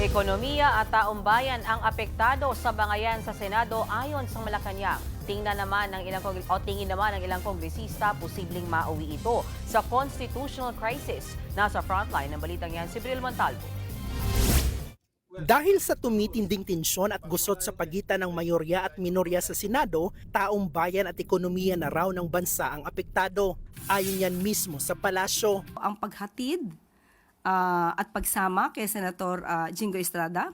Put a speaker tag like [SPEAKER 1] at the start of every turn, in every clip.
[SPEAKER 1] Ekonomiya at taong bayan ang apektado sa bangayan sa Senado ayon sa Malacanang. Tingin naman ng ilang kongresista posibleng mauwi ito sa constitutional crisis. Nasa frontline ng balitang yan si Bril Montalvo.
[SPEAKER 2] Dahil sa tumitinding tensyon at gusot sa pagitan ng mayorya at minorya sa Senado, taong bayan at ekonomiya na raw ng bansa ang apektado. Ayon yan mismo sa palasyo.
[SPEAKER 3] Ang paghatid at pagsama kay Senator Jingo Estrada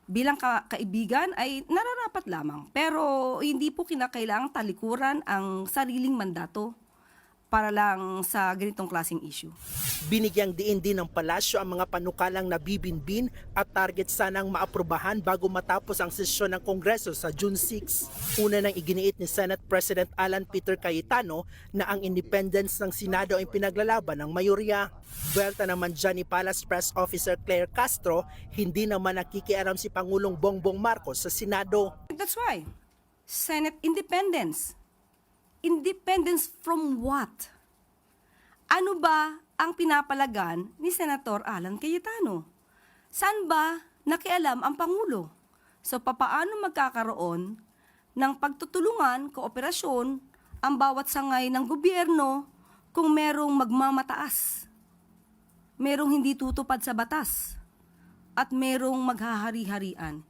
[SPEAKER 3] bilang kaibigan ay nararapat lamang. Pero hindi po kinakailangang talikuran ang sariling mandato para lang sa ganitong klaseng issue.
[SPEAKER 2] Binigyang diin din ng palasyo ang mga panukalang nabibinbin at target sanang maaprubahan bago matapos ang sesyon ng Kongreso sa June 6. Una nang iginiit ni Senate President Alan Peter Cayetano na ang independence ng Senado ay pinaglalaban ng mayorya. Buwelta naman dyan ni Palace Press Officer Claire Castro, hindi naman nakikialam si Pangulong Bongbong Marcos sa Senado.
[SPEAKER 3] That's why, Senate independence. Independence from what? Ano ba ang pinapalagan ni Senator Alan Cayetano? Saan ba nakialam ang Pangulo? So papaano magkakaroon ng pagtutulungan, kooperasyon ang bawat sangay ng gobyerno kung merong magmamataas, merong hindi tutupad sa batas, at merong maghahari-harian?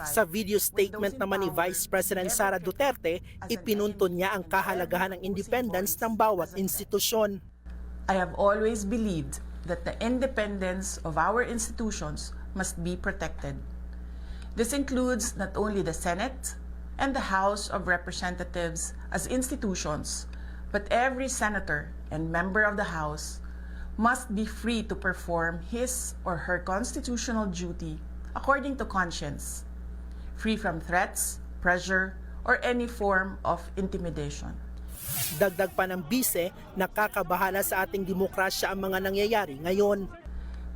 [SPEAKER 2] Sa video statement naman ni Vice President Sara Duterte, ipinuntun niya ang kahalagahan ng independence ng bawat institusyon.
[SPEAKER 4] I have always believed that the independence of our institutions must be protected. This includes not only the Senate and the House of Representatives as institutions, but every senator and member of the House must be free to perform his or her constitutional duty according to conscience, free from threats, pressure, or any form of intimidation.
[SPEAKER 2] Dagdag pa ng bise, nakakabahala sa ating demokrasya ang mga nangyayari ngayon.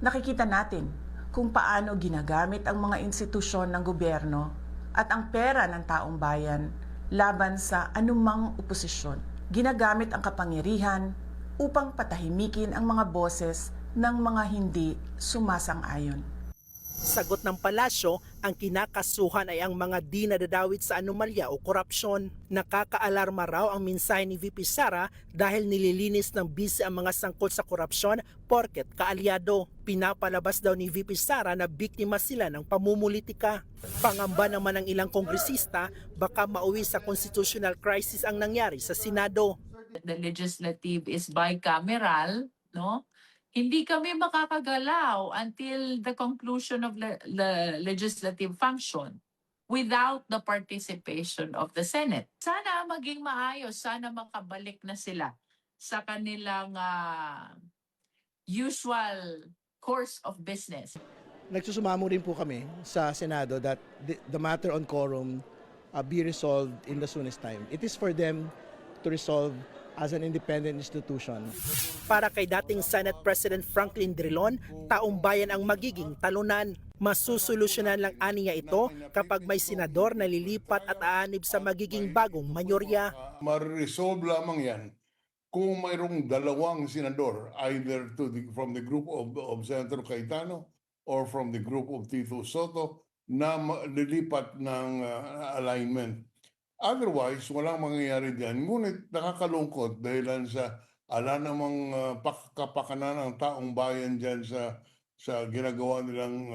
[SPEAKER 4] Nakikita natin kung paano ginagamit ang mga institusyon ng gobyerno at ang pera ng taong bayan laban sa anumang oposisyon. Ginagamit ang kapangyarihan upang patahimikin ang mga boses ng mga hindi sumasang-ayon.
[SPEAKER 2] Sagot ng palasyo, ang kinakasuhan ay ang mga di nadadawit sa anomalya o korupsyon. Nakakaalarma raw ang mensahe ni VP Sara dahil nililinis ng bise ang mga sangkot sa korupsyon porket kaalyado. Pinapalabas daw ni VP Sara na biktima sila ng pamumulitika. Pangamba naman ng ilang kongresista, baka mauwi sa constitutional crisis ang nangyari sa Senado.
[SPEAKER 5] The legislative is bicameral, no? Hindi kami makakagalaw until the conclusion of the legislative function without the participation of the Senate. Sana maging maayos, sana makabalik na sila sa kanilang usual course of business.
[SPEAKER 6] Nagsusumamo rin po kami sa Senado that the matter on quorum be resolved in the soonest time. It is for them to resolve as an independent institution.
[SPEAKER 2] Para kay dating Senate President Franklin Drilon, taong bayan ang magiging talunan. Masusolusyonan lang aniya ito kapag may senador na lilipat at aanib sa magiging bagong mayorya.
[SPEAKER 7] Mariresolve lamang yan kung mayroong dalawang senador, either from the group of Senator Cayetano or from the group of Tito Soto na lilipat ng alignment. Otherwise, walang mangyayari diyan. Ngunit nakakalungkot dahil sa ala namang kapakanan ng taong bayan diyan sa ginagawa nilang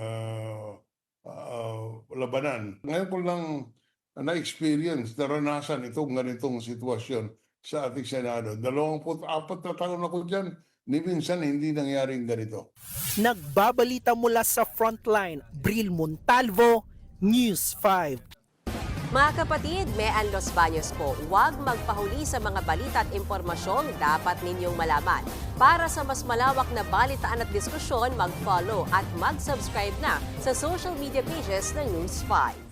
[SPEAKER 7] labanan. Ngayon ko lang na-experience, naranasan itong ganitong sitwasyon sa ating Senado. 24 na taon ako diyan, ni minsan hindi nangyaring ganito.
[SPEAKER 2] Nagbabalita mula sa Frontline, Bril Montalvo, News 5.
[SPEAKER 8] Mga kapatid, Mean Los Baños po, huwag magpahuli sa mga balita at impormasyong dapat ninyong malaman. Para sa mas malawak na balitaan at diskusyon, mag-follow at mag-subscribe na sa social media pages ng News 5.